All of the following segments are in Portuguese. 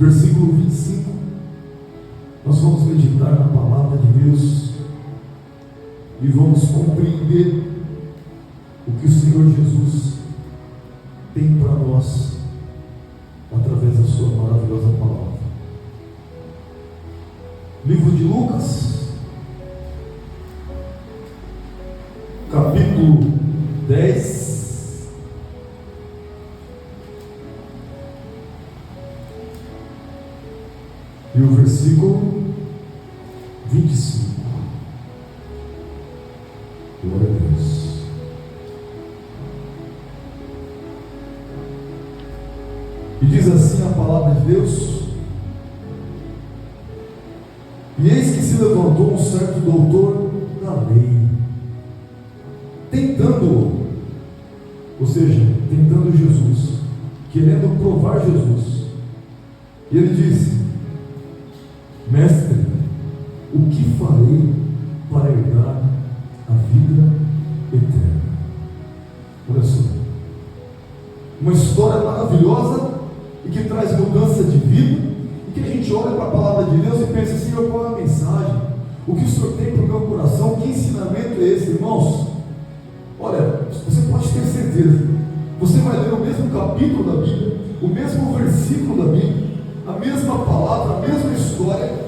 versículo 25, nós vamos meditar na palavra de Deus e vamos compreender o que o Senhor Jesus tem para nós através da sua maravilhosa palavra. Livro de Lucas, capítulo 10, e o versículo 25. Glória a Deus. E diz assim a palavra de Deus: e eis que se levantou um certo doutor da lei, tentando Jesus, querendo provar Jesus. E ele disse: Mestre, o que farei para herdar a vida eterna? Olha só, uma história maravilhosa e que traz mudança de vida, e que a gente olha para a palavra de Deus e pensa: Senhor, qual é a mensagem? O que o Senhor tem para o meu coração? Que ensinamento é esse, irmãos? Olha, você pode ter certeza, você vai ler o mesmo capítulo da Bíblia, o mesmo versículo da Bíblia, a mesma palavra, a mesma história,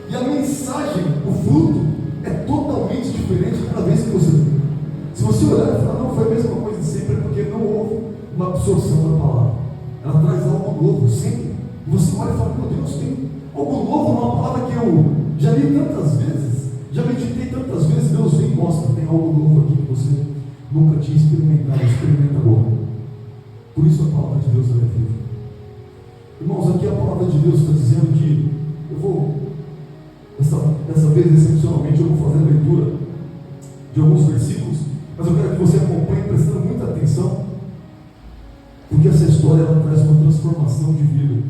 e a mensagem, o fruto é totalmente diferente cada vez que você lê. Se você olhar e falar: não, foi a mesma coisa de sempre, é porque não houve uma absorção da palavra. Ela traz algo novo sempre. E você olha e fala: meu Deus, tem algo novo numa palavra que eu já li tantas vezes, já meditei tantas vezes. Deus vem e mostra: tem algo novo aqui que você nunca tinha experimentado, experimenta agora. Por isso a palavra de Deus é viva. Irmãos, aqui a palavra de Deus está dizendo que eu vou, dessa vez excepcionalmente, eu vou fazer a leitura de alguns versículos, mas eu quero que você acompanhe prestando muita atenção, porque essa história ela traz uma transformação de vida.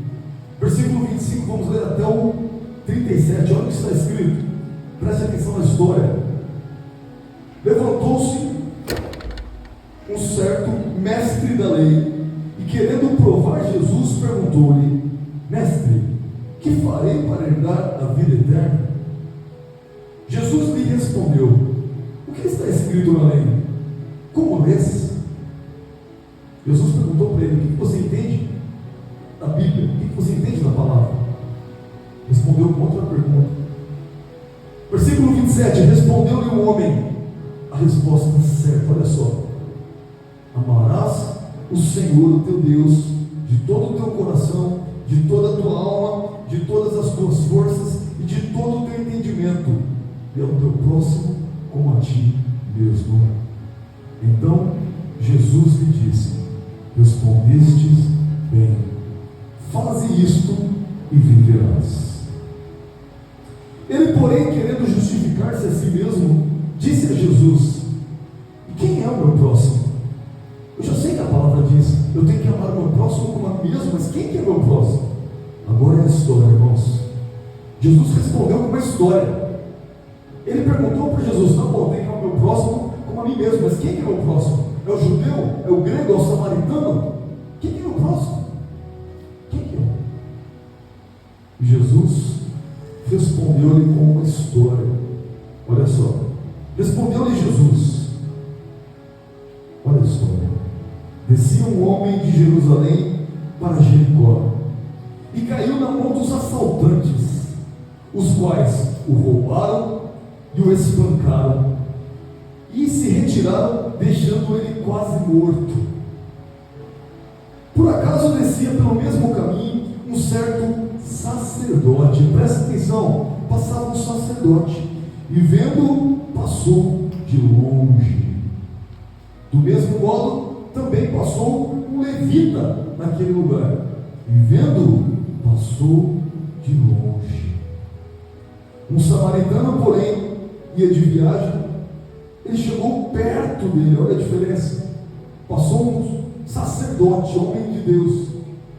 Versículo 25, vamos ler até o 37, olha o que está escrito, preste atenção na história. Levantou-se um certo mestre da lei, e querendo provar Jesus, perguntou-lhe: Mestre, que farei para herdar a vida eterna? Jesus lhe respondeu: o que está escrito na lei? Como lês? Jesus perguntou para ele: o que você entende da Bíblia? O que você entende da palavra? Respondeu com outra pergunta. Versículo 27, respondeu-lhe o homem a resposta certa, olha só: amarás o Senhor, o teu Deus, de todo o teu coração, de toda a tua alma, de todas as tuas forças e de todo o teu entendimento, e ao teu próximo como a ti mesmo. Então Jesus lhe disse: respondestes bem, faze isto e viverás. Ele, porém, querendo justificar-se a si mesmo, disse a Jesus: e quem é o meu próximo? Eu já sei que a palavra diz: eu tenho que amar o meu próximo como a mim mesmo, mas quem que é meu próximo? Agora é a história, irmãos. Jesus respondeu com uma história. Ele perguntou para Jesus: não, bom, eu tenho que amar o meu próximo como a mim mesmo, mas quem que é meu próximo? É o judeu? É o grego? É o samaritano? Quem que é meu próximo? Quem que é? E Jesus respondeu-lhe com uma história. Olha só, respondeu-lhe Jesus, olha a história: descia um homem de Jerusalém para Jericó, e caiu na mão dos assaltantes, os quais o roubaram e o espancaram, e se retiraram, deixando ele quase morto. Por acaso descia pelo mesmo caminho um certo sacerdote, presta atenção, passava um sacerdote, e vendo, passou de longe. Do mesmo modo, também passou um levita naquele lugar, e vendo, passou de longe. Um samaritano, porém, ia de viagem, ele chegou perto dele, olha a diferença. Passou um sacerdote, homem de Deus,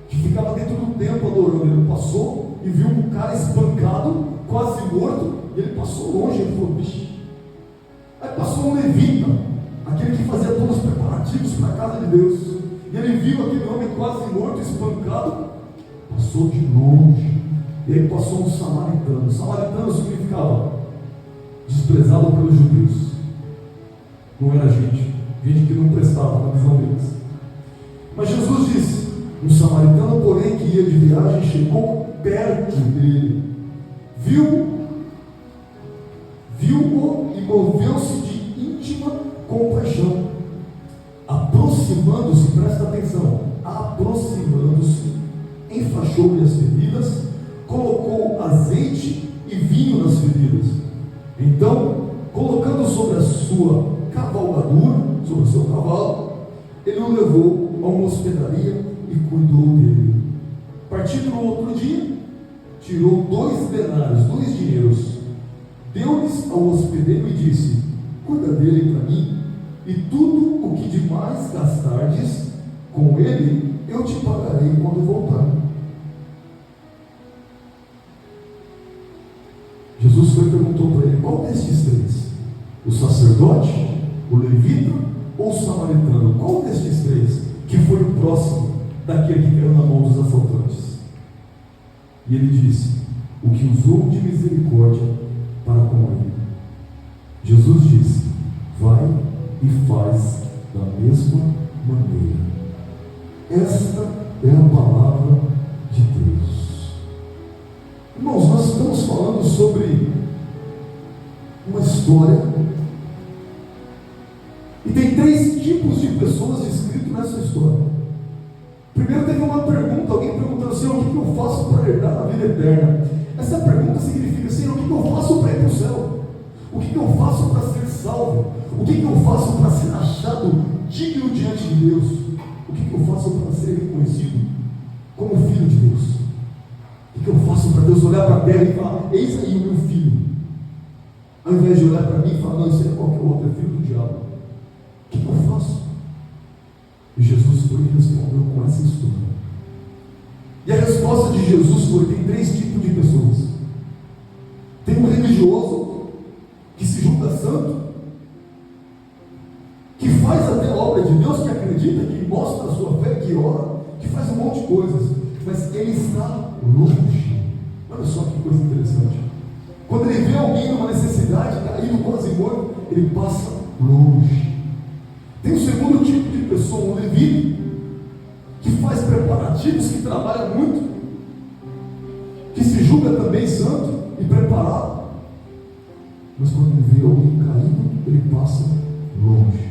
que ficava dentro do templo adorando. Ele passou e viu um cara espancado, quase morto, e ele passou longe. Ele falou: bicho. Aí passou um levita, aquele que fazia todos os preparativos para a casa de Deus, e ele viu aquele homem quase morto, espancado, passou passou de longe. E aí passou um samaritano. Samaritano significava desprezado pelos judeus. Não era gente que não prestava na visão deles. Mas Jesus disse: um samaritano, porém, que ia de viagem, chegou perto dele, viu-o e moveu-se de íntima compaixão. Aproximando-se, presta atenção, aproximando-se, enfaixou-lhe as feridas, colocou azeite e vinho nas feridas. Então, colocando sobre a sua cavalgadura, sobre o seu cavalo, ele o levou a uma hospedaria e cuidou dele. Partindo no outro dia, tirou 2 denários, 2 dinheiros, deu-lhes ao hospedeiro e disse: cuida dele para mim, e tudo o que demais gastardes com ele, eu te pagarei quando voltar. Jesus foi e perguntou para ele: qual destes 3? O sacerdote, o levita ou o samaritano? Qual destes 3 que foi o próximo daquele que caiu na mão dos assaltantes? E ele disse: o que usou de misericórdia para com ele. Jesus disse: vai e faz da mesma maneira. Esta é a palavra de Deus. Irmãos, nós estamos falando sobre uma história, e tem 3 tipos de pessoas descritas nessa história. Primeiro teve uma pergunta, alguém perguntando: Senhor, o que eu faço para herdar a vida eterna? Essa pergunta significa: Senhor, o que eu faço para ir para o céu? O que eu faço para ser salvo? O que eu faço para ser achado digno diante de Deus? O que eu faço para ser reconhecido como filho de Deus? O que eu faço para Deus olhar para a terra e falar: eis aí o meu filho? Ao invés de olhar para mim e falar: não, isso é qualquer outro, é filho do diabo. O que eu faço? E Jesus foi e respondeu com essa história. E a resposta de Jesus foi: tem 3 tipos de pessoas. Tem um religioso que se julga santo, que faz até a obra de Deus, que acredita, que mostra a sua fé, que ora, que faz um monte de coisas, mas ele está longe. Olha só que coisa interessante. Quando ele vê alguém numa necessidade, caído, quase morto, ele passa longe. Tem o segundo tipo de pessoa, um levita, que faz preparativos, que trabalha muito, que se julga também santo e preparado, mas quando ele vê alguém caído, ele passa longe.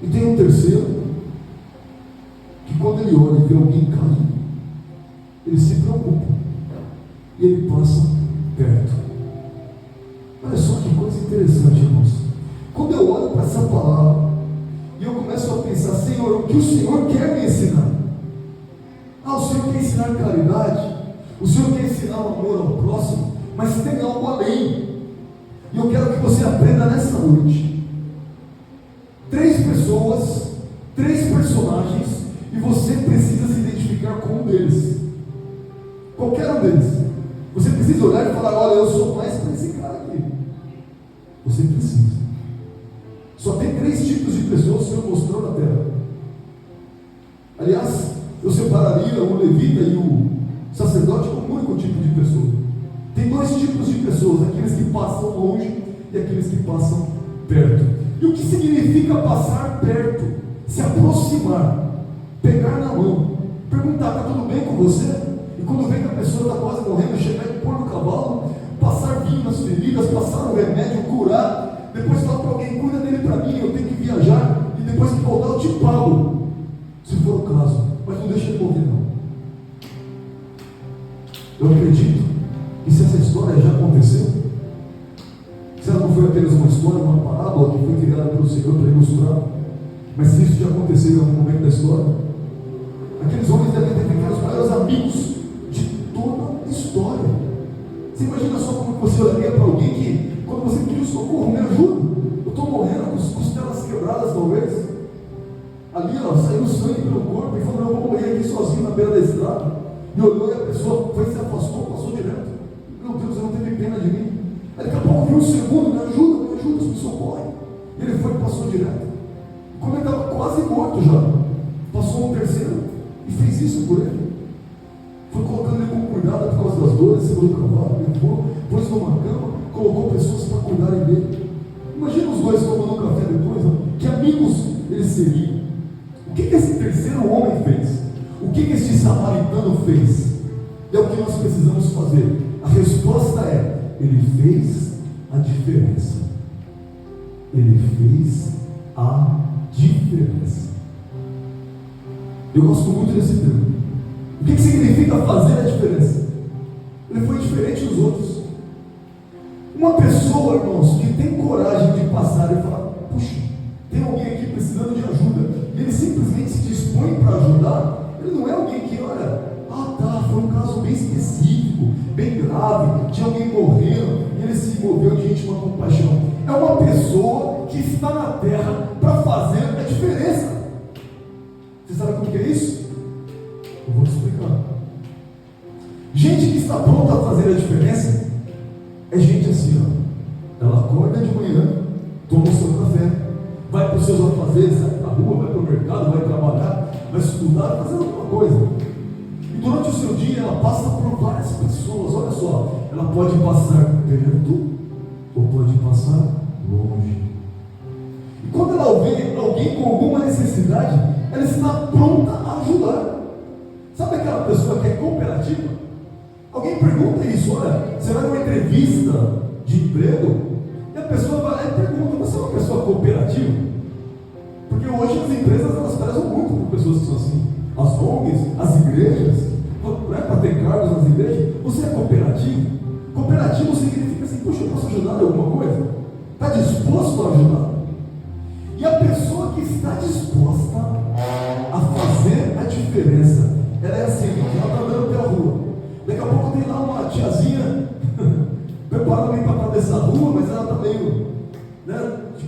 E tem um terceiro, que quando ele olha e vê alguém caído, ele se preocupa e ele passa perto. Olha só que coisa interessante, irmãos. Quando eu olho para essa palavra e eu começo a pensar: Senhor, o que o Senhor quer me ensinar? O Senhor quer ensinar caridade, o Senhor quer ensinar o amor ao próximo, mas tem algo além. E eu quero que você aprenda nessa noite. 3 pessoas, 3 personagens, e você precisa se identificar com um deles. Qualquer um deles. Você precisa olhar e falar: olha, eu sou mais para esse cara aqui. Você precisa. Só tem 3 tipos de pessoas que o Senhor mostrou na terra. Aliás, eu separaria o levita e o sacerdote como um único tipo de pessoa. Tem 2 tipos de pessoas: aqueles que passam longe e aqueles que passam perto. E o que significa passar perto? Se aproximar, pegar na mão, perguntar: está tudo bem com você? E quando vê que a pessoa está quase morrendo, chegar e pôr no cavalo, passar vinho nas feridas, passar um remédio, curar, depois falar para alguém: cuida dele para mim, eu tenho que viajar, e depois que voltar eu te pago, se for o caso, mas não deixa ele morrer não. Eu acredito que se essa história já aconteceu, se ela não foi apenas uma história, uma parábola que foi criada pelo Senhor para ilustrar, mas se isso já aconteceu em algum momento da história, aqueles homens devem ter ficado os maiores amigos de toda a história. Você imagina só como você olharia para alguém que, quando você pediu socorro: me ajuda, eu estou morrendo com as costelas quebradas talvez, ali saiu sangue pelo corpo, e falou: eu vou morrer aqui sozinho na beira da estrada. E olhou e a pessoa foi, se afastou, passou direto. Meu Deus, eu não teve pena de mim. Aí daqui a pouco viu um segundo: me ajuda, me socorre. E ele foi e passou direto. E quando ele estava quase morto já, passou um terceiro e fez isso por ele. Foi dores, segurou o cavalo, levou, pôs numa cama, colocou pessoas para cuidarem dele. Imagina os dois tomando um café depois, que amigos eles seriam. O que esse terceiro homem fez? O que este samaritano fez? É o que nós precisamos fazer. A resposta é: ele fez a diferença. Ele fez a diferença. Eu gosto muito desse termo. O que significa fazer a diferença? Ele foi diferente dos outros. Uma pessoa, irmãos, que tem coragem de passar e falar: puxa, tem alguém aqui precisando de ajuda, e ele simplesmente se dispõe para ajudar. Ele não é alguém que, olha, foi um caso bem específico, bem grave, tinha alguém morrendo, e ele se envolveu de íntima compaixão. É uma pessoa que está na terra para fazer a diferença. Você sabe como que é isso? Eu vou te explicar. Gente que está pronta a fazer a diferença é gente assim, ó. Ela acorda de manhã, toma o seu café, vai para os seus afazeres, sai para a rua, vai para o mercado, vai trabalhar, vai estudar, vai fazer alguma coisa. E durante o seu dia ela passa por várias pessoas. Olha só, ela pode passar perto ou pode passar longe. E quando ela vê alguém com alguma necessidade, ela está pronta a ajudar. Sabe aquela pessoa que é cooperativa? Alguém pergunta isso: olha, você vai numa entrevista de emprego, e a pessoa vai lá e pergunta: você é uma pessoa cooperativa? Porque hoje as empresas, elas prezam muito por pessoas que são assim. As ONGs, as igrejas, para ter cargos nas igrejas. Você é cooperativo? Cooperativo significa assim: puxa, eu posso ajudar em alguma coisa? Está disposto a ajudar? E a pessoa que está disposta a fazer a diferença, ela é assim, ela está andando pela rua. Daqui a pouco tem lá uma tiazinha preparando para atravessar a rua, mas ela está meio,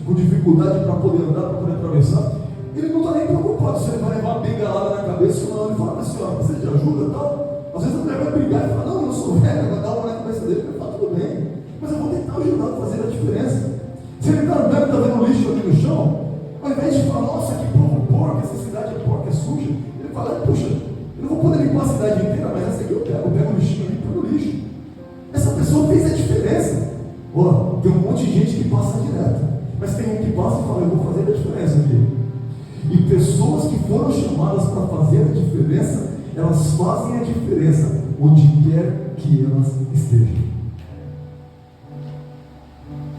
com dificuldade para poder andar, para poder atravessar. Ele não está nem preocupado se ele vai levar uma bengalada na cabeça ou não. Ele fala: mas senhora, você te ajuda e tal? Às vezes a mulher vai brigar e fala: não, eu sou velho, vai dar uma na cabeça dele. Ele fala: tudo bem, mas eu vou tentar ajudar a fazer a diferença. Se ele está andando e está vendo lixo ali no chão, ao invés de falar: nossa, que povo porco, essa cidade é porca, é suja, ele fala: puxa, eu não vou poder limpar a cidade inteira, mas essa aqui eu pego o lixinho ali e pego o lixo. Essa pessoa fez a diferença. Tem um monte de gente que passa direto, mas tem um que passa e fala: eu vou fazer a diferença aqui. E pessoas que foram chamadas para fazer a diferença, elas fazem a diferença onde quer que elas estejam.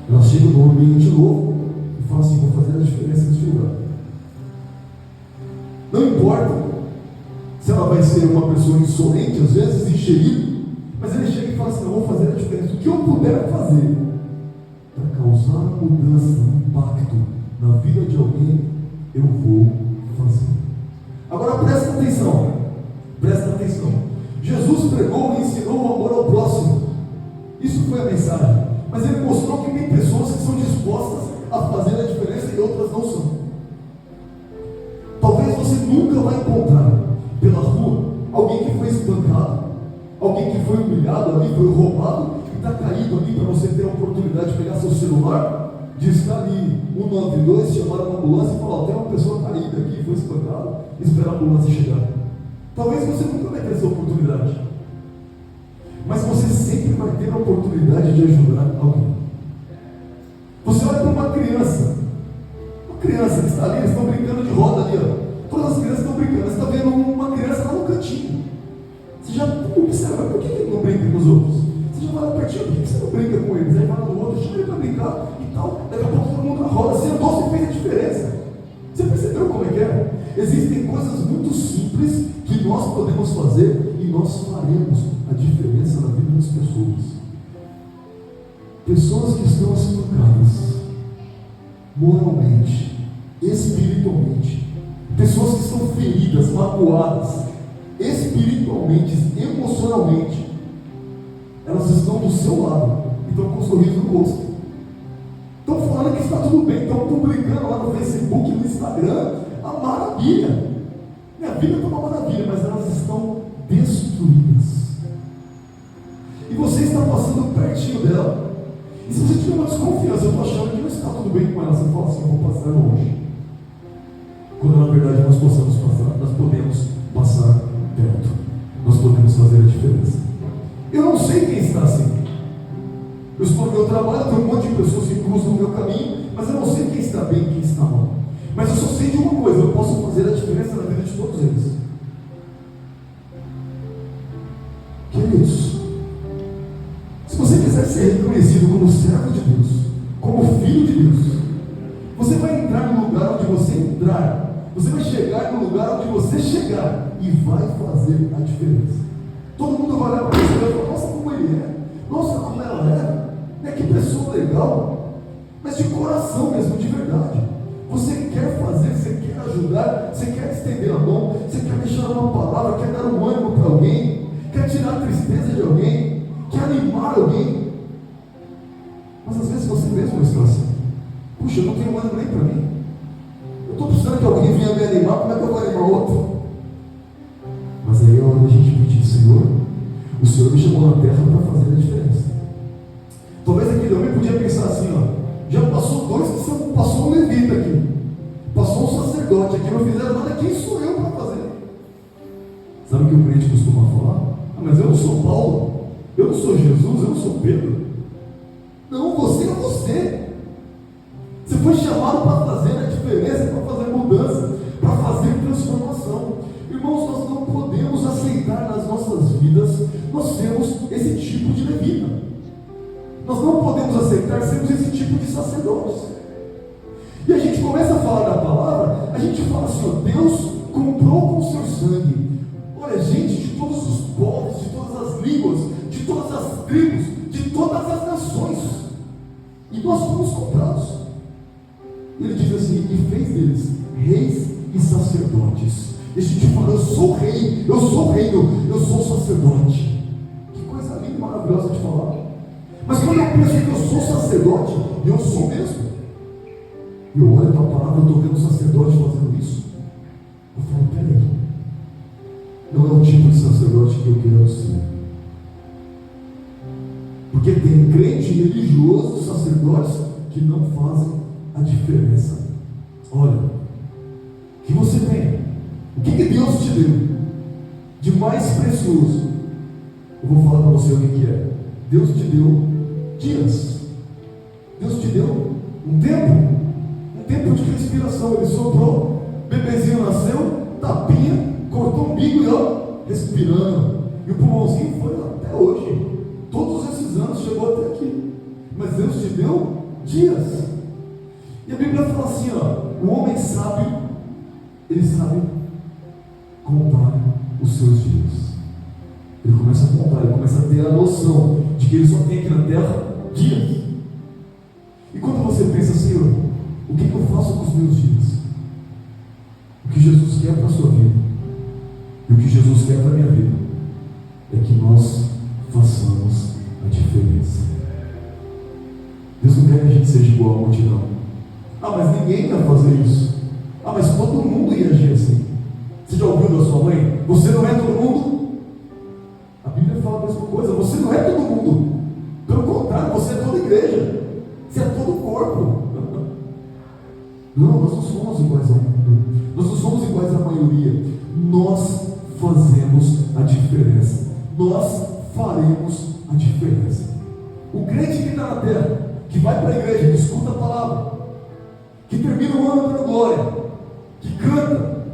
Elas chegam no ambiente novo e falam assim: vou fazer a diferença nesse lugar. Não importa se ela vai ser uma pessoa insolente, às vezes enxerida, mas ele chega e fala assim: eu vou fazer a diferença. O que eu puder fazer para causar mudança, impacto na vida de alguém, eu vou fazer. Agora presta atenção. Presta atenção. Jesus pregou e ensinou o amor ao próximo. Isso foi a mensagem. Mas ele mostrou que tem pessoas que são dispostas a fazer a diferença e outras não são. Talvez você nunca vai encontrar pela rua alguém que foi espancado, alguém que foi humilhado ali, foi roubado e está caído ali para você ter a oportunidade de pegar seu celular, de estar ali 192, chamar uma ambulância e falar: tem uma pessoa caída aqui, foi espancada, e esperar a ambulância chegar. Talvez você nunca vai ter essa oportunidade, mas você sempre vai ter a oportunidade de ajudar alguém. Você olha para uma criança que está ali, eles estão brincando de roda ali, todas as crianças estão brincando. Você está vendo uma criança lá no cantinho, você já observa: por que ele não brinca com os outros? Você já vai lá pertinho: por que você não brinca com eles? Aí vai lá no outro, chama ele para brincar e tal. Daqui a pouco todo mundo na roda, você andou, você fez a diferença. Você percebeu como é que é? Existem coisas muito simples que nós podemos fazer e nós faremos a diferença na vida das pessoas. Pessoas que estão estancadas moralmente, espiritualmente, pessoas que estão feridas, magoadas, espiritualmente, emocionalmente, elas estão do seu lado e estão com um sorriso no rosto. Estão falando que está tudo bem, estão publicando lá no Facebook, no Instagram, a maravilha. Minha vida está uma maravilha, mas elas estão destruídas. E você está passando pertinho dela. E se você tiver uma desconfiança, eu estou achando que não está tudo bem com ela, você fala assim: eu vou passar longe. Quando na verdade nós possamos passar, nós podemos passar perto. Nós podemos fazer a diferença. Eu não sei quem está assim. Eu estou no meu trabalho, tem um monte de pessoas que cruzam o meu caminho, mas eu não sei quem está bem e quem está mal. Mas eu só sei de uma coisa: eu posso fazer a diferença na vida de todos eles. Queridos, se você quiser ser reconhecido como servo de Deus, como filho de Deus, você vai entrar no lugar onde você entrar, você vai chegar no lugar onde você chegar e vai fazer a diferença. Todo mundo vai olhar para você e vai falar: nossa, como ele é, nossa, como ela é, né? Que pessoa legal. Mas de coração mesmo, de verdade. Você quer fazer, você quer ajudar, você quer estender a mão, você quer deixar uma palavra, quer dar um ânimo para alguém, quer tirar a tristeza de alguém, quer animar alguém. Mas às vezes você mesmo está assim: puxa, eu não tenho ânimo nem para mim. Eu estou precisando que alguém venha me animar, como é que eu vou animar outro? Mas aí é hora da gente pedir: Senhor, o Senhor me chamou na terra para fazer a diferença. Talvez aquele homem podia pensar assim: já passou dois, passou um levita aqui, passou um sacerdote aqui, não fizeram nada, quem sou eu para fazer? Sabe o que o crente costuma falar? Mas eu não sou Paulo, eu não sou Jesus, eu não sou Pedro. Não, você é você. Você foi chamado para fazer a diferença, para fazer mudança, para fazer transformação. Irmãos, nós não podemos aceitar nas nossas vidas nós sermos esse tipo de levita. Nós não podemos aceitar sermos esse tipo de sacerdotes. E a gente começa a falar da palavra, a gente fala assim: Deus comprou com o seu sangue, olha, gente de todos os povos, de todas as línguas, de todas as tribos, de todas as nações, e nós fomos comprados. Ele diz assim: e fez deles reis e sacerdotes. E a gente fala: eu sou rei, eu sou reino, eu sou sacerdote. Que coisa linda e maravilhosa de falar. Mas quando eu penso que eu sou sacerdote, e eu sou mesmo, eu olho para a palavra, eu estou vendo o sacerdote fazendo isso, eu falo: peraí, não é o tipo de sacerdote que eu quero ser. Porque tem crente religioso, sacerdotes, que não fazem a diferença. Olha, o que você tem? O que Deus te deu de mais precioso? Eu vou falar para você o que é. Deus te deu dias. Deus te deu um tempo de respiração. Ele soprou, bebezinho nasceu, tapinha, cortou o umbigo e respirando. E o pulmãozinho foi até hoje. Todos esses anos chegou até aqui. Mas Deus te deu dias. E a Bíblia fala assim: o homem sábio, ele sabe contar os seus dias. Ele começa a contar, ele começa a ter a noção de que ele só tem aqui na terra dias. E quando você pensa: Senhor, o que eu faço com os meus dias? O que Jesus quer para a sua vida e o que Jesus quer para a minha vida é que nós façamos a diferença. Deus não quer que a gente seja igual à multidão. Mas ninguém vai fazer isso. Mas todo mundo ia agir assim. Você já ouviu da sua mãe? Você não é todo mundo. A Bíblia fala a mesma coisa: você não é todo mundo. Pelo contrário, você é toda igreja. Você é todo corpo. Não, nós não somos iguais ao mundo. Nós não somos iguais à maioria. Nós fazemos a diferença. Nós faremos a diferença. O crente que está na terra, que vai para a igreja, que escuta a palavra, que termina o ano dando glória, que canta,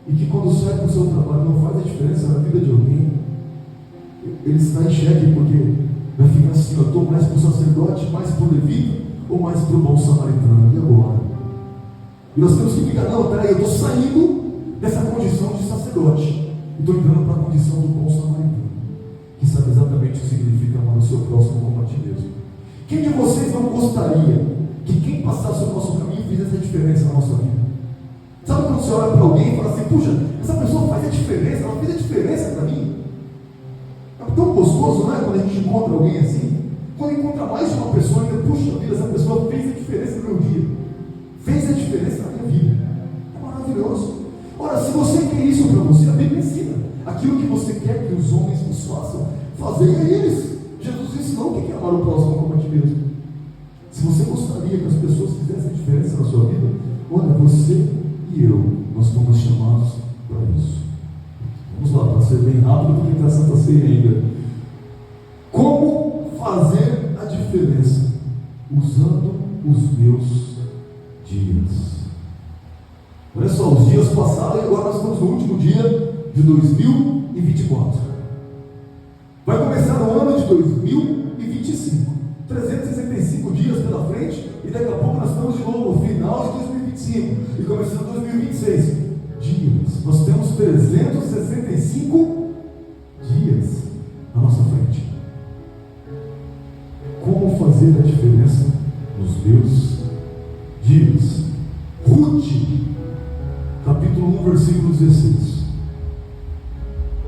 e que quando sai para o seu trabalho não faz a diferença na vida de alguém, ele está em xeque, porque vai ficar assim: eu estou mais para o sacerdote, mais para o levita, ou mais para o bom samaritano? E agora? E nós temos que ficar: não, peraí, eu estou saindo dessa condição de sacerdote e estou entrando para a condição do bom samaritano, que sabe exatamente o que significa amar o seu próximo como a ti mesmo. Quem de vocês não gostaria que quem passasse o nosso caminho fizesse a diferença na nossa vida? Sabe quando você olha para alguém e fala assim: puxa, essa pessoa faz a diferença, ela fez a diferença para mim? É tão gostoso, não é? Quando a gente encontra alguém assim, quando encontra mais de uma pessoa, ainda, puxa vida, essa pessoa fez a diferença no meu dia, fez a diferença na minha vida. É maravilhoso. Ora, se você quer isso para você, a Bíblia ensina: aquilo que você quer que os homens nos façam, fazei a eles. Jesus ensinou o que é amar o próximo como a ti mesmo. Se você gostaria que as pessoas fizessem a diferença na sua vida, olha, você e eu, nós fomos chamados para isso. Vamos lá, ser bem rápido porque está Santa Ceia ainda. Como fazer a diferença usando os meus dias? Olha só, os dias passaram e agora nós estamos no último dia de 2024. Vai começar o ano de 2025. 365 dias pela frente e daqui a pouco nós estamos de novo no final de 2025 e começando 2026. Dias. Nós temos 365 dias à nossa frente. Como fazer a diferença nos meus dias? Ruth, capítulo 1, versículo 16.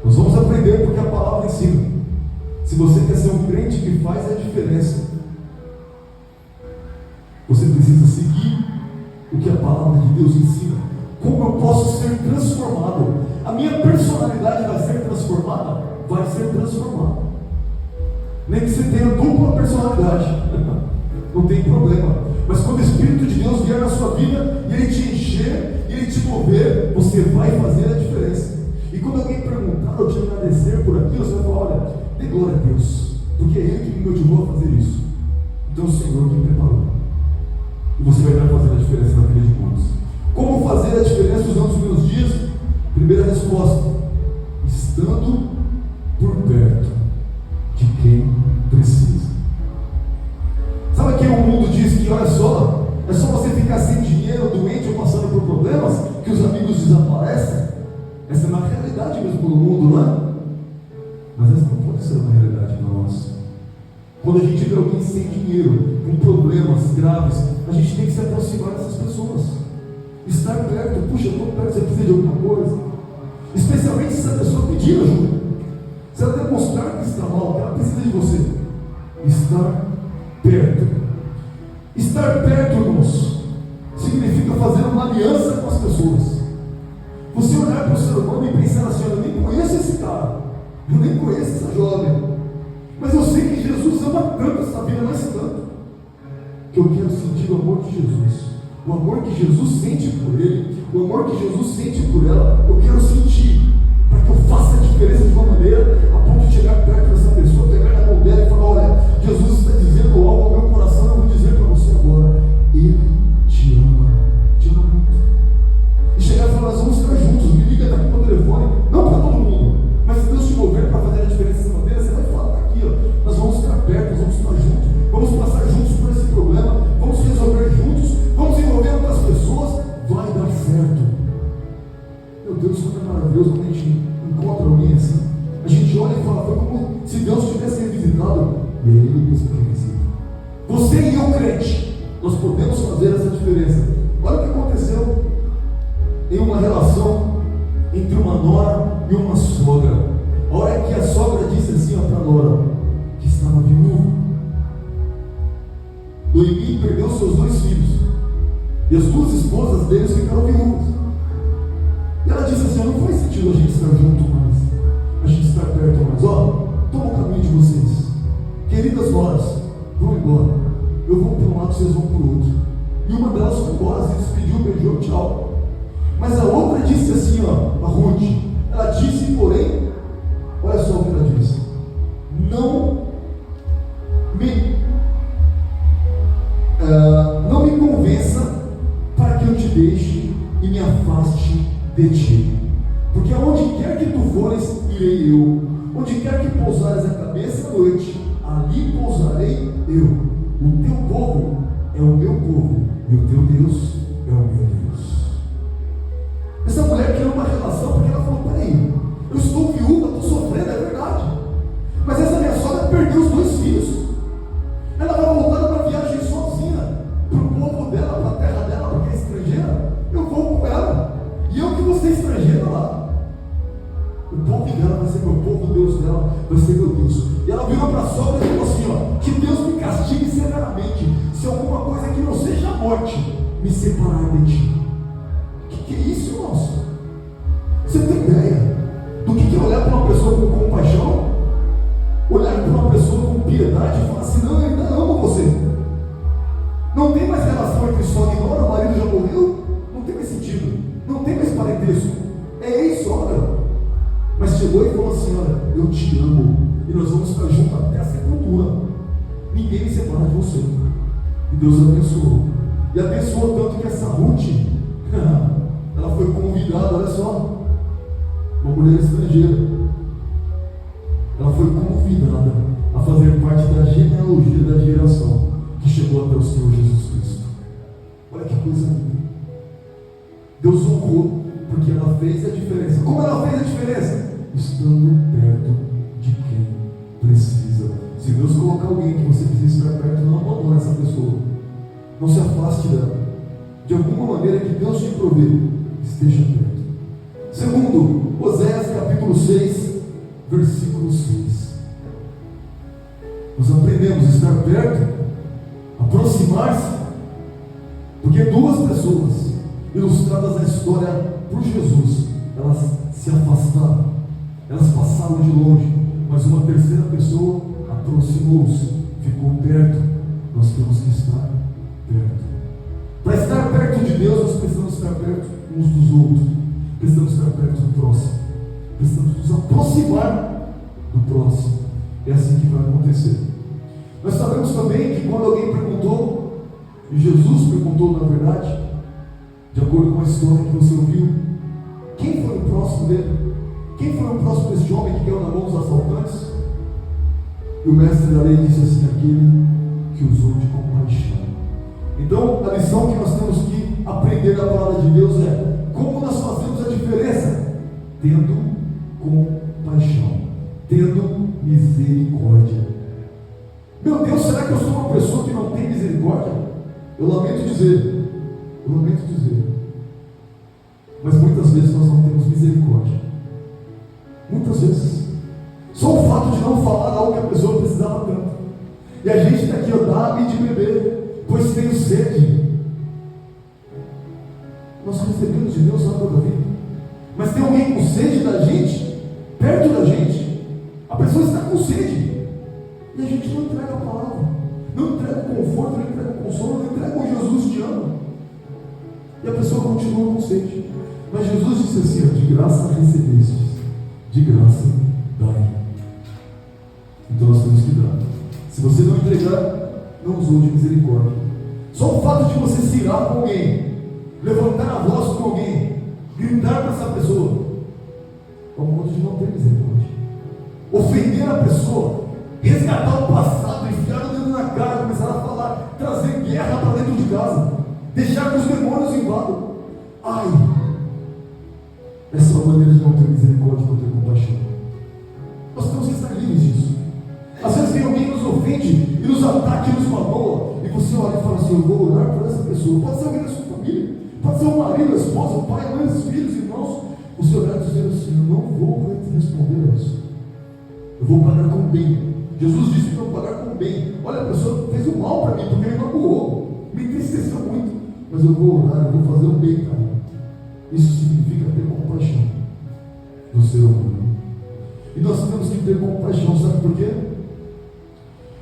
Nós vamos aprender porque a palavra ensina. Se você quer ser um crente que faz a diferença, você precisa seguir o que a palavra de Deus ensina. Como eu posso ser transformado? A minha personalidade vai ser transformada? Vai ser transformada. Nem que você tenha dupla personalidade, não tem problema. Mas quando o Espírito de Deus vier na sua vida e Ele te encher, e Ele te mover, você vai fazer a diferença. E quando alguém perguntar ou te agradecer por aquilo, você vai falar: olha, dê glória a Deus, porque é Ele que me motivou a fazer isso. Então o Senhor me preparou. E você vai estar fazendo a diferença na vida de muitos. Como fazer a diferença usando os meus dias? Primeira resposta: estando por perto de quem precisa. Sabe que o mundo diz que, olha só, é só você ficar sem dinheiro, doente ou passando por problemas, que os amigos desaparecem? Essa é uma realidade mesmo no mundo, não é? Mas essa não pode ser uma realidade para nós. Quando a gente vê alguém sem dinheiro, com problemas graves, a gente tem que se aproximar dessas pessoas. Estar perto. Puxa, eu estou perto, você precisa de alguma coisa? Especialmente se essa pessoa pedir ajuda. Se ela demonstrar que está mal, que ela precisa de você. Estar perto. Estar perto, irmãos, significa fazer uma aliança com as pessoas. Você olhar para o ser humano e pensar assim: eu nem conheço esse cara, eu nem conheço essa jovem, mas eu sei que Jesus ama tanto essa vida, mas tanto, que eu quero sentir o amor de Jesus, o amor que Jesus sente por ele, o amor que Jesus sente por ela. Eu quero sentir, para que eu faça a diferença de uma maneira a ponto de chegar perto dessa pessoa, pegar na mão dela e falar: olha, Jesus está dizendo algo ao meu coração, eu vou dizer para você agora: Ele te ama muito. E chegar e falar: nós vamos estar juntos, me liga daqui para o telefone, não para todo mundo, mas se Deus te mover para fazer a diferença dessa maneira, você vai falar: está aqui, ó, nós vamos estar perto, nós vamos estar juntos, vamos passar juntos por esse problema, vamos resolver juntos, vamos envolver outras pessoas, vai dar certo. Meu Deus, como é maravilhoso quando a gente encontra alguém assim, a gente olha e fala: foi como se Deus tivesse visitado, e aí Ele mesmo que visita. Você e eu, crente, nós podemos fazer essa diferença. Olha o que aconteceu em uma relação entre uma nora e uma sogra. A hora que a sogra disse assim para a nora, que estava viúva, Noemi perdeu seus 2 filhos, e as 2 esposas deles ficaram viúvas. E ela disse assim: não faz sentido a gente estar junto mais, a gente estar perto mais. Ó, toma o caminho de vocês, queridas noras, vão embora, eu vou para um lado, vocês vão para o outro. E uma delas foi embora, se despediu, beijou, tchau. Mas a outra disse assim, ó, a Ruth, ela disse, porém, olha só o que ela disse: não me convença para que eu te deixe e me afaste de ti, porque aonde quer que tu fores, irei eu, onde quer que pousares a cabeça à noite, ali pousarei eu. O teu povo é o meu povo, e o teu Deus é o meu Deus. Essa mulher criou uma relação porque ela falou: peraí, eu estou viúva, estou sofrendo, é verdade, mas essa minha sogra perdeu os 2 filhos, ela vai voltar para viagem sozinha, para o povo dela, para a terra dela, porque é estrangeira, eu vou com ela, e eu que vou ser estrangeira lá, o povo dela vai ser meu povo, o Deus dela vai ser meu Deus. E ela virou para a sogra e falou assim: ó, que Deus me castigue severamente, se alguma coisa que não seja a morte me separar de ti. Que é isso, irmãos? Você tem ideia do que é olhar para uma pessoa com compaixão? Olhar para uma pessoa com piedade e falar assim: não, eu ainda amo você. Não tem mais relação entre sogra e nora, o marido já morreu, não tem mais sentido, não tem mais parentesco, é ex-sogra. Mas chegou e eu te amo, e nós vamos estar juntos até a sepultura. Ninguém me separa de você. E Deus abençoou. E abençoou tanto que essa Ruth, ela foi convidada, olha só, uma mulher estrangeira, ela foi convidada a fazer parte da genealogia da geração que chegou até o Senhor Jesus Cristo. Olha que coisa linda. Deus honrou, porque ela fez a diferença. Como ela fez a diferença? Estando perto de quem precisa. Se Deus colocar alguém que você precisa estar perto, não abandone essa pessoa. Não se afaste dela. De alguma maneira que Deus te provê, esteja perto. Segundo, Oséias capítulo 6, versículo 6. Nós aprendemos a estar perto, aproximar-se, porque duas pessoas ilustradas na história por Jesus, elas se afastaram, elas passaram de longe, mas uma terceira pessoa aproximou-se, ficou perto. Nós temos que estar perto. Para estar perto de Deus, nós precisamos estar perto uns dos outros, precisamos estar perto do próximo, precisamos nos aproximar do próximo. É assim que vai acontecer. Nós sabemos também que quando alguém perguntou, e Jesus perguntou na verdade, de acordo com a história que você ouviu, quem foi o próximo dele? Quem foi o próximo desse homem que caiu na mão dos assaltantes? E o mestre da lei disse assim: aquele que usou de compaixão. Então a lição que nós temos que aprender da palavra de Deus é como nós fazemos a diferença? Tendo compaixão, tendo misericórdia. Meu Deus, será que eu sou uma pessoa que não tem misericórdia? Eu lamento dizer, mas muitas vezes nós não temos misericórdia. Muitas vezes. Só o fato de não falar algo que a pessoa precisava tanto. E a gente está aqui, dá-me de beber, pois tenho sede. Nós recebemos de Deus a água da vida. Mas tem alguém com sede da gente, perto da gente. A pessoa está com sede. E a gente não entrega a palavra, não entrega o conforto, não entrega o consolo, não entrega o Jesus te ama. E a pessoa continua com sede. Mas Jesus disse assim: de graça recebestes, de graça dai. Então nós temos que dar. Se você não entregar, não usou de misericórdia. Só o fato de você se irar com alguém, levantar a voz com alguém, gritar para essa pessoa, é um modo de não ter misericórdia. Ofender a pessoa, resgatar o passado, enfiar o dedo na cara, começar a falar, trazer guerra para dentro de casa, deixar que os demônios invadam. Ai, essa é uma maneira de não ter misericórdia, de não ter compaixão. Nós temos que estar livres disso. Às vezes vem alguém que nos ofende e nos ataca e nos magoa, e você olha e fala assim: eu vou orar por essa pessoa. Pode ser alguém da sua família, pode ser o marido, a esposa, o pai, a mãe, os filhos, irmãos. Você orar e dizer assim: eu não vou responder a isso, eu vou pagar com bem. Jesus disse que eu vou pagar com bem. Olha, a pessoa fez o mal para mim, porque me magoou, me entristeceu muito, mas eu vou orar, eu vou fazer o bem para ela. Isso significa ter compaixão do ser humano. E nós temos que ter compaixão, sabe por quê?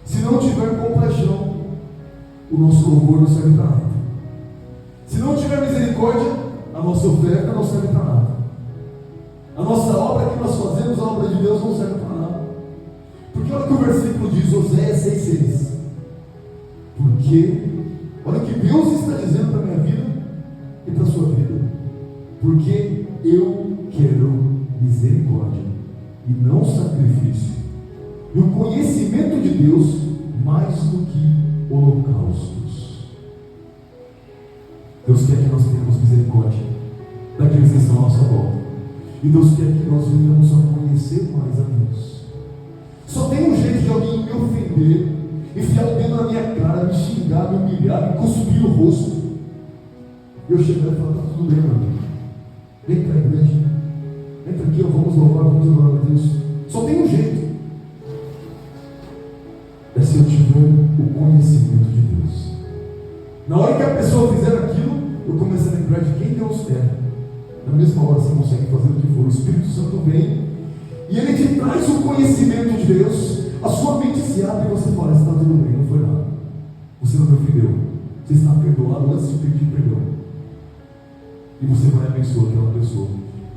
Se não tiver compaixão, o nosso louvor não serve para nada. Se não tiver misericórdia, a nossa oferta não serve para nada. A nossa obra que nós fazemos, a obra de Deus, não serve para nada. Porque olha o que o versículo diz, Oséias 6,6. Porque, olha o que Deus está dizendo para a minha vida e para a sua vida. Porque eu quero misericórdia e não sacrifício, e o conhecimento de Deus mais do que holocaustos. Deus quer que nós tenhamos misericórdia daqueles que estão à nossa volta, e Deus quer que nós venhamos a conhecer mais a Deus. Só tem um jeito de alguém me ofender, enfiar o dedo na minha cara, me xingar, me humilhar, me cuspir no rosto, e eu chegar e falar: está tudo bem, meu amigo, vem para a igreja, entra aqui, vamos louvar, vamos adorar a Deus. Só tem um jeito, é se eu tiver o conhecimento de Deus. Na hora que a pessoa fizer aquilo, eu começo a lembrar de quem Deus é. Na mesma hora você consegue fazer o que for. O Espírito Santo vem e ele te traz o conhecimento de Deus. A sua mente se abre e você fala: está tudo bem, não foi nada, você não me ofendeu, você está perdoado antes de pedir perdão. E você vai abençoar aquela pessoa.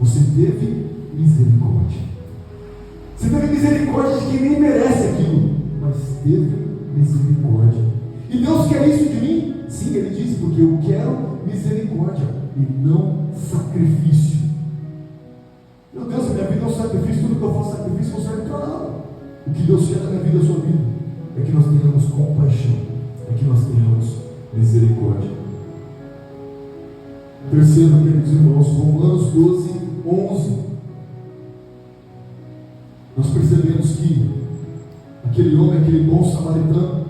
Você teve misericórdia. Você teve misericórdia de quem nem merece aquilo, mas teve misericórdia. E Deus quer isso de mim? Sim, Ele disse, porque eu quero misericórdia e não sacrifício. Meu Deus, a minha vida é um sacrifício, tudo que eu faço sacrifício não serve para nada. O que Deus quer da minha vida, da sua vida, é que nós tenhamos compaixão, é que nós tenhamos misericórdia. Terceiro, queridos irmãos, Romanos 12, 11. Nós percebemos que aquele homem, aquele bom samaritano,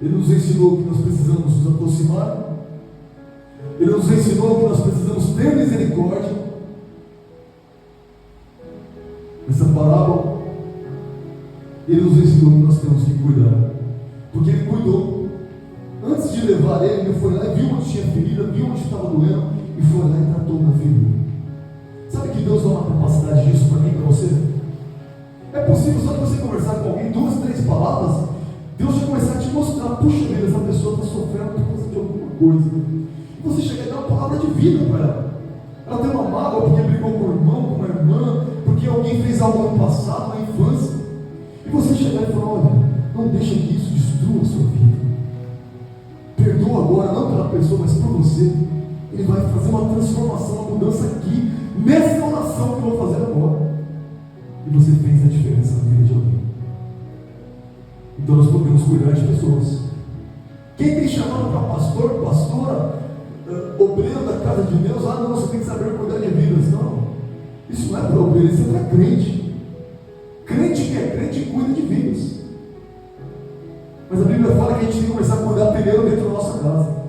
ele nos ensinou que nós precisamos nos aproximar, ele nos ensinou que nós precisamos ter misericórdia. Essa parábola, ele nos ensinou que nós temos que cuidar, porque ele cuidou. Antes de levar ele foi lá e viu onde tinha ferida, viu onde estava doendo, e foi lá e tratou na ferida. Sabe que Deus dá uma capacidade disso para mim e para você? É possível só que você conversar com alguém, 2, 3 palavras, Deus já começar a te mostrar, puxa vida, essa pessoa está sofrendo por causa de alguma coisa. E você chega a dar uma palavra de vida para ela. Ela tem uma mágoa porque brigou com o irmão, com uma irmã, porque alguém fez algo no passado, na infância. E você chegar e falar, olha, não deixa que isso destrua a sua vida. Perdoa agora, não pela pessoa, mas por você. Ele vai fazer uma transformação, uma mudança aqui, nessa oração que eu vou fazer agora. E você fez a diferença na vida de alguém. Então nós podemos cuidar de pessoas. Quem tem chamado para pastor, pastora, obreiro da casa de Deus, não, você tem que saber cuidar de vidas. Não, isso não é para obreiro, isso é para crente. Crente que é crente cuida de vidas. Mas a Bíblia fala que a gente tem que começar a cuidar primeiro dentro da nossa casa.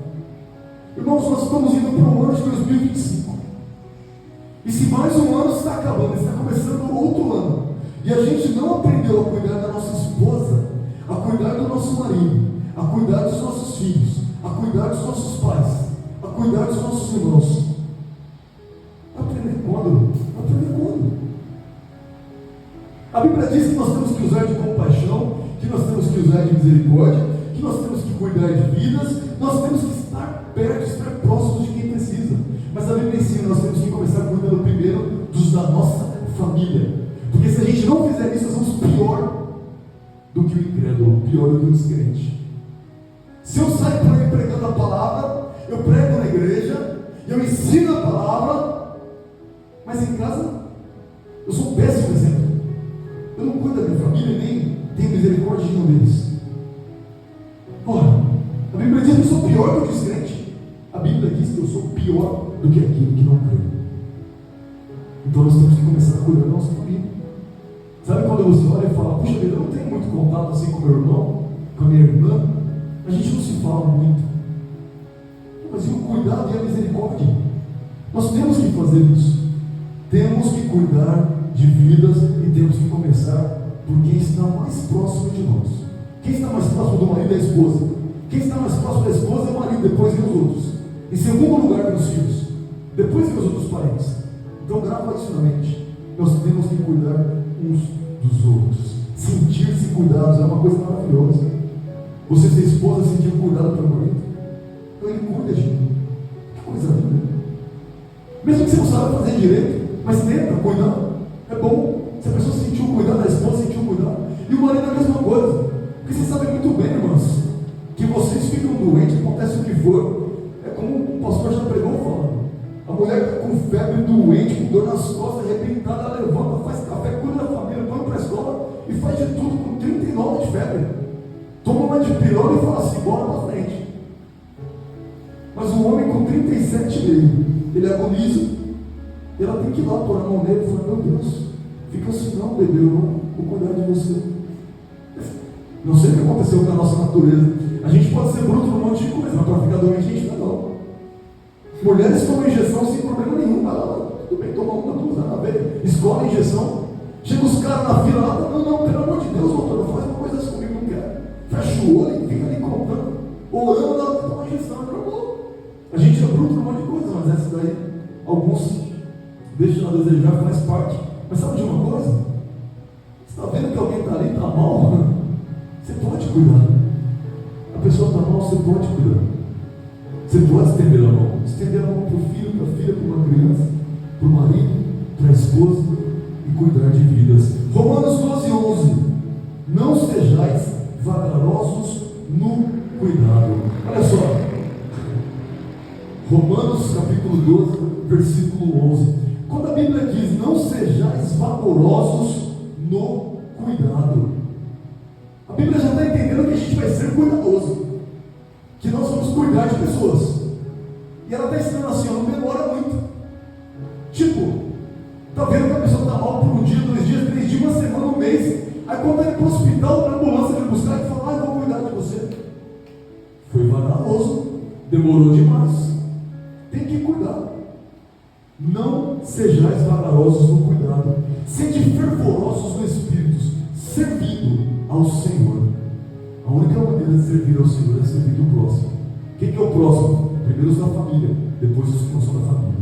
Irmãos, nós estamos indo para o ano de 2025. E se mais um ano está acabando, está começando outro ano, e a gente não aprendeu a cuidar da nossa esposa, a cuidar do nosso marido, a cuidar dos nossos filhos, a cuidar dos nossos pais, a cuidar dos nossos irmãos, aprender quando? Aprender quando? A Bíblia diz que nós temos que usar de compaixão, que nós temos que usar de misericórdia, que nós temos que cuidar de vidas, nós temos que estar perto, estar próximo de quem precisa. Mas a Bíblia ensina, nós temos que começar cuidando primeiro dos da nossa família. Porque se a gente não fizer isso, nós somos pior do que o incrédulo, pior do que o descrente. Se eu saio por aí pregando a palavra, eu prego na igreja, eu ensino a palavra, mas em casa eu sou um péssimo exemplo. Eu não cuido da minha família, nem tenho misericórdia de nenhum deles. Ora, a Bíblia diz que eu sou pior do que o descrente. A Bíblia diz que eu sou pior do que aquilo que não crê. Então nós temos que começar a cuidar da nossa família. Sabe quando você olha e fala, puxa vida, eu não tenho muito contato assim com meu irmão, com a minha irmã, a gente não se fala muito. Mas e o cuidado e a misericórdia? Nós temos que fazer isso. Temos que cuidar de vidas e temos que começar por quem está mais próximo de nós. Quem está mais próximo do marido é a esposa. Quem está mais próximo da esposa é o marido, depois vem os outros. Em segundo lugar vem os filhos, depois vem os outros parentes. Então grava isso na mente. Nós temos que cuidar uns dos outros. Sentir-se cuidados é uma coisa maravilhosa. Você ser esposa, sentir cuidado pelo marido, então ele cuida de mim. Que coisa linda. Mesmo que você não saiba fazer direito, mas tenta cuidar. É bom. Se a pessoa sentiu o cuidado da esposa, sentiu o cuidado. E o marido é a mesma coisa. Porque vocês sabem muito bem, irmãos, que vocês ficam doentes, acontece o que for. É como o pastor já pregou falando. A mulher está com febre, doente, com dor nas costas, arrebentada, ela levanta, faz café, cuida da família, põe para a escola e faz de tudo com 39 de febre. Toma uma de pirona e fala assim, bora para frente. Mas o homem com 37,5, ele agoniza, e ela tem que ir lá pôr a mão nele e falar, meu Deus, fica assim não, bebê, eu não vou cuidar de você. Não sei o que aconteceu com a nossa natureza. A gente pode ser bruto num monte de coisa, mas para ficar doente a gente não é não. Mulheres tomam injeção sem problema nenhum, vai lá, tudo bem, toma uma, duas, nada a ver, escola a injeção. Chega os caras na fila lá, não, pelo amor de Deus, doutor, não faz uma coisa assim comigo, não quero. Fecha o olho e fica ali contando, orando, ela toma uma injeção, acabou. A gente é bruto num monte de coisa, mas essa daí, alguns deixam a desejar, faz parte. Mas sabe de uma coisa? Você está vendo que alguém está ali, está mal? Você pode cuidar. A pessoa está mal, você pode cuidar. Você pode estender a mão. Estender a mão para o filho, para a filha, para uma criança, para o marido, para a esposa e cuidar de vidas. Romanos 12. sejais vagarosos no cuidado. Olha só, Romanos capítulo 12, versículo 11. Quando a Bíblia diz: não sejais vagarosos no cuidado, a Bíblia já está entendendo que a gente vai ser cuidadoso, que nós vamos cuidar de pessoas. E ela está ensinando assim: não demora muito. Tipo, está vendo que a pessoa está mal por um dia, 2 dias, 3 dias, uma semana, um mês. Aí quando ele para o hospital, na ambulância de buscar, ele fala: eu vou cuidar de você. Foi vagaroso, demorou demais. Tem que cuidar. Não sejais vagarosos no cuidado, sede fervorosos no Espírito, servindo ao Senhor. A única maneira de servir ao Senhor é servir do próximo. Quem que é o próximo? Primeiro os da família, depois os que não são da família.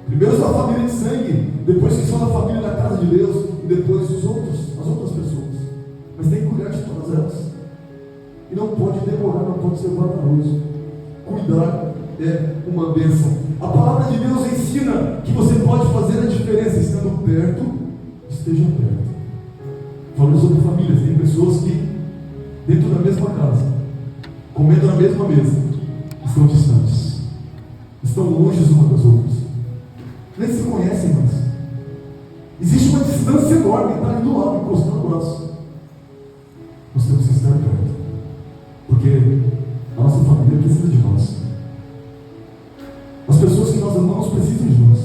Primeiro os da família de sangue, depois os que são da família da casa de Deus, e depois os outros, as outras pessoas. Mas tem que cuidar de todas elas. E não pode demorar, não pode ser vagaroso. Cuidar é uma bênção. A palavra de Deus ensina que você pode fazer a diferença estando perto, esteja perto. Falando sobre famílias, tem pessoas que dentro da mesma casa, comendo na mesma mesa, estão distantes, estão longe umas das outras, nem se conhecem mais. Existe uma distância enorme, está ali do lado, encostando o braço. Nós temos que estar perto, porque a nossa família precisa de nós. As pessoas que nós amamos precisam de nós,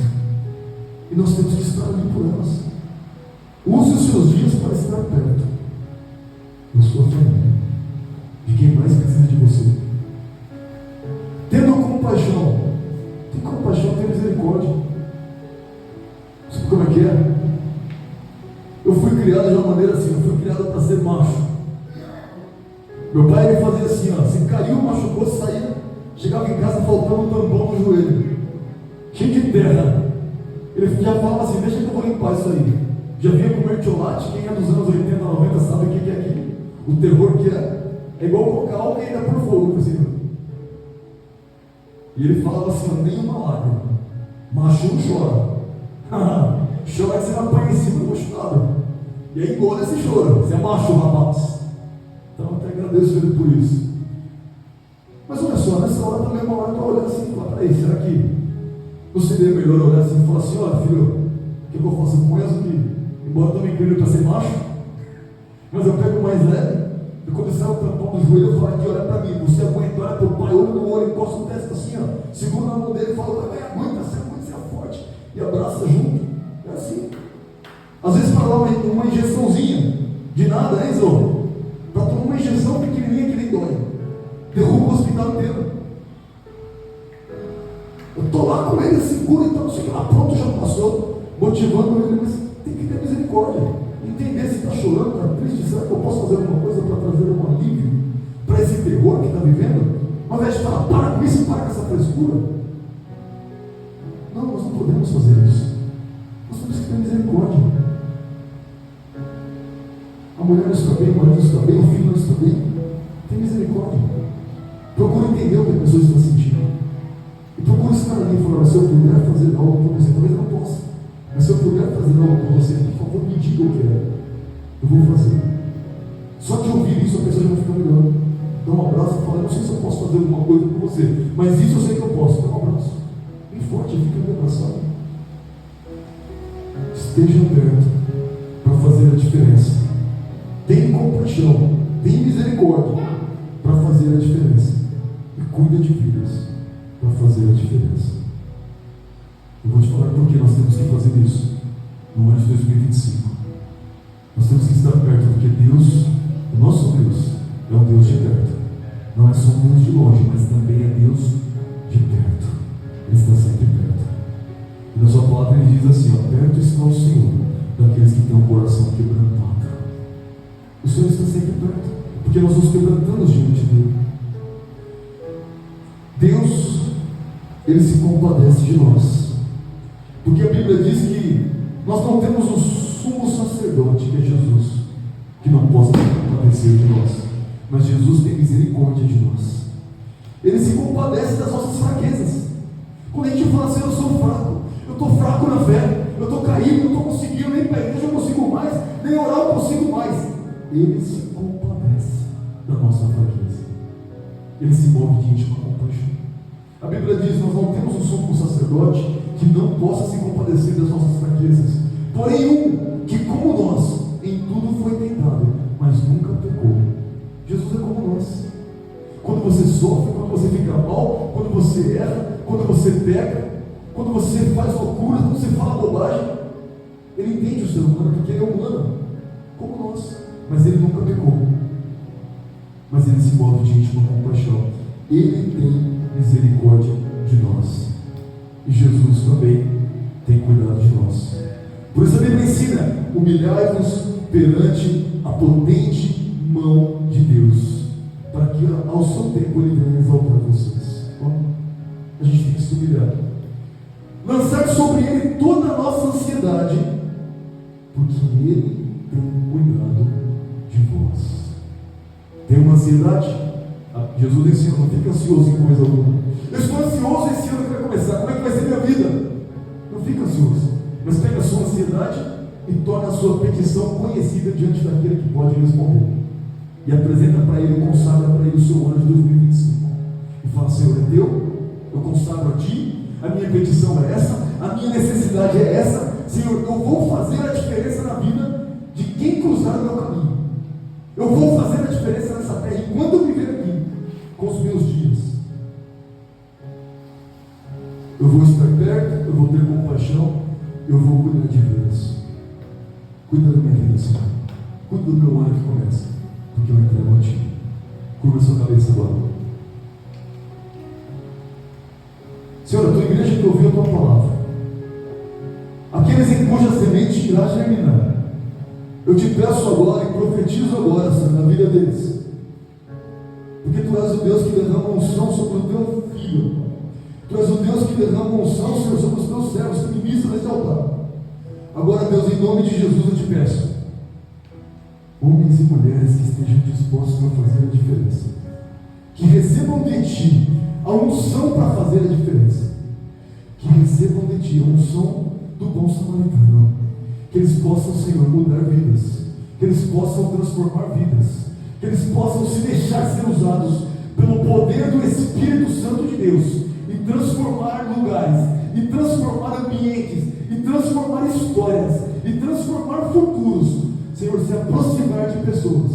e nós temos que estar ali por elas. Use os seus dias para estar perto da sua família, de quem mais precisa de você. Tendo compaixão, tem compaixão, tem misericórdia. Sabe como é que é? Eu fui criado de uma maneira assim, eu fui criado para ser macho. Meu pai ele fazia assim, ó, se caiu, machucou, saía, chegava em casa faltando um tampão no joelho, cheio de terra. Ele já falava assim: deixa que eu vou limpar isso aí. Já vinha com mertiolate. Quem é dos anos 80, 90 sabe o que é aquilo. O terror que é. É igual colocar álcool e ainda por fogo por cima. E ele falava assim: nenhuma lágrima. Macho não chora. Chora que você não apanha em cima do machucado. E aí engole esse choro. Você é macho, rapaz. Então eu até agradeço ele por isso. Mas olha só, nessa hora também é uma hora para olhar assim e falar: peraí, será que não seria melhor olhar assim e falar assim: olha filho, o que eu faço com isso aqui? Embora eu também queira para ser macho, mas eu pego mais leve. E quando sai o tampão do joelho, eu falo aqui: olha para mim, você aguenta, olha para o pai, olho no olho, encosta o testa assim, ó, segura na mão dele e fala: vai, aguenta, você é forte, e abraça junto. É assim. Às vezes para dar uma injeçãozinha de nada, né, Zô? Para tomar uma injeção pequenininha que nem dói, derruba o hospital inteiro. Eu estou lá com ele, seguro e tal, não sei o que lá, pronto, já passou, motivando ele, mas tem que ter misericórdia, entender se está chorando, está triste, será que eu posso fazer alguma coisa para trazer um alívio para esse terror que está vivendo? Ao invés de falar: para com isso, para com essa frescura. Não, nós não podemos fazer isso. Nós temos que ter misericórdia. A mulher não está bem, o marido não está bem, o filho não está bem. Tem misericórdia. Procure entender o que a pessoa está sentindo. E procure estar ali e falar: se eu puder fazer algo para você, talvez eu não possa, mas se eu puder fazer algo para você, por favor, me diga o que é. Eu vou fazer. Só de ouvir isso, a pessoa já vai ficar melhor. Dá um abraço e fala: não sei se eu posso fazer alguma coisa por você, mas isso eu sei que eu posso. Dá um abraço. Bem forte, fica bem abraçado. Esteja perto para fazer a diferença. Tenha compaixão, tenha misericórdia para fazer a diferença. E cuida de vidas para fazer a diferença. Eu vou te falar por que nós temos que fazer isso no ano de 2025. Nós temos que estar perto, porque Deus, o nosso Deus, é um Deus de perto. Não é só um Deus de longe, mas também é Deus de perto. Ele está sempre perto. E na sua palavra ele diz assim: ó, perto está o Senhor daqueles que têm o coração quebrantado. O Senhor está sempre perto, porque nós nos quebrantamos diante dele. Deus, ele se compadece de nós, porque a Bíblia diz que nós não temos um sumo sacerdote, que é Jesus, que não possa se compadecer de nós, mas Jesus tem misericórdia de nós. Ele se compadece das nossas fraquezas. Quando a gente fala assim: eu sou fraco, eu estou fraco na fé, eu estou caído, eu não estou conseguindo, nem para a igreja eu consigo mais, nem orar eu consigo mais. Ele se compadece da nossa fraqueza. Ele se move de íntima compaixão. A Bíblia diz: nós não temos um sumo sacerdote que não possa se compadecer das nossas fraquezas, porém um que, como nós, em tudo foi tentado, mas nunca pecou. Jesus é como nós. Quando você sofre, quando você fica mal, quando você erra, quando você peca, quando você faz loucura, quando você fala bobagem, Ele entende o ser humano, porque Ele é humano, como nós, mas Ele nunca pecou. Mas Ele se move de íntima compaixão. Ele tem misericórdia de nós. E Jesus também tem cuidado de nós. Por isso a Bíblia ensina: humilhai-vos perante a potente mão de Deus, para que ao seu tempo Ele venha exaltar vocês. Bom, a gente tem que se humilhar. Lançar sobre Ele toda a nossa ansiedade, porque Ele tem cuidado de vós. Tem uma ansiedade? Jesus ensina: não fica ansioso em coisa alguma. Eu estou ansioso esse ano que vai começar. Como é que vai ser minha vida? Não fica ansioso, mas pega a sua ansiedade e torna a sua petição conhecida diante daquele que pode responder. E apresenta para Ele, consagra para Ele o seu ano de 2025. E fala: Senhor, é teu, eu consagro a Ti, a minha petição é essa, a minha necessidade é essa. Senhor, eu vou fazer a diferença na vida de quem cruzar o meu caminho. Eu vou fazer a diferença nessa terra enquanto eu viver aqui, com os meus dias. Eu vou estar perto, eu vou ter compaixão, eu vou cuidar de vidas. Cuida da minha vida, Senhor. Cuida do meu ano que começa, porque eu entrego a Ti. Curva a sua cabeça agora. Senhor, a tua igreja que ouviu a tua palavra, aqueles em cuja semente irá germinar, eu te peço agora e profetizo agora, Senhor, na vida deles, porque Tu és o Deus que derrama unção sobre o Teu Filho. Tu és o Deus que derrama unção, Senhor, sobre os Teus servos que ministram nesse altar. Agora, Deus, em nome de Jesus, eu te peço, homens e mulheres que estejam dispostos a fazer a diferença, que recebam de Ti a unção para fazer a diferença, que recebam de Ti a unção do bom samaritano, que eles possam, Senhor, mudar vidas, que eles possam transformar vidas, que eles possam se deixar ser usados pelo poder do Espírito Santo de Deus, e transformar lugares, e transformar ambientes, e transformar histórias, e transformar futuros. Senhor, se aproximar de pessoas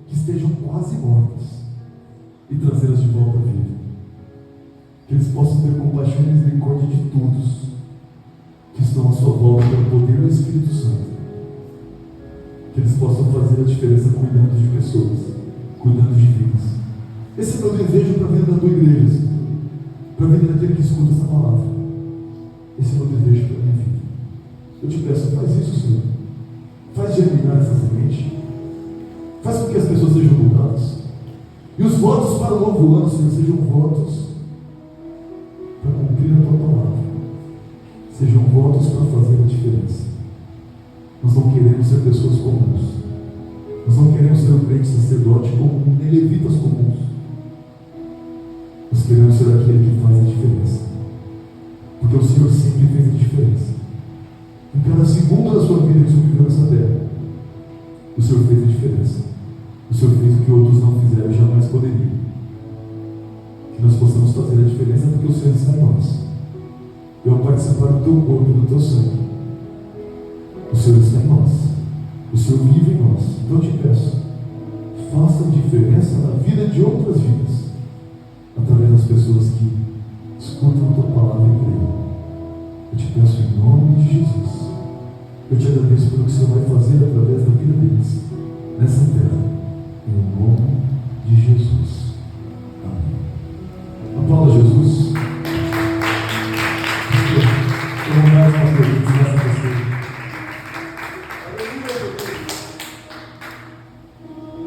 que estejam quase mortas e trazê-las de volta à vida. Que eles possam ter compaixão e misericórdia de todos que estão à sua volta pelo poder do Espírito Santo. Que eles possam fazer a diferença cuidando de pessoas, cuidando de vidas. Esse é o meu desejo para a vida da tua igreja, Senhor. Para a vida daquele que escuta essa palavra. Esse é o meu desejo para a minha vida. Eu te peço, faz isso, Senhor. Faz germinar essa semente. Faz com que as pessoas sejam mudadas. E os votos para o novo ano, Senhor, sejam votos para cumprir a tua palavra. Sejam votos para fazer a diferença. Nós não queremos ser pessoas comuns. Nós não queremos ser um crente sacerdote comum, nem levitas comuns. Nós queremos ser aquele que faz a diferença. Porque o Senhor sempre fez a diferença. Em cada segundo da sua vida que o Senhor viveu nessa terra, o Senhor fez a diferença. O Senhor fez o que outros não fizeram e jamais poderiam. Que nós possamos fazer a diferença porque o Senhor está em nós. E ao participar do teu corpo e do teu sangue, o Senhor está em nós. O Senhor vive em nós. Então eu te peço, faça a diferença na vida de outras vidas, através das pessoas que escutam a tua palavra e creem. Eu te peço em nome de Jesus. Eu te agradeço pelo que o Senhor vai fazer através da vida deles.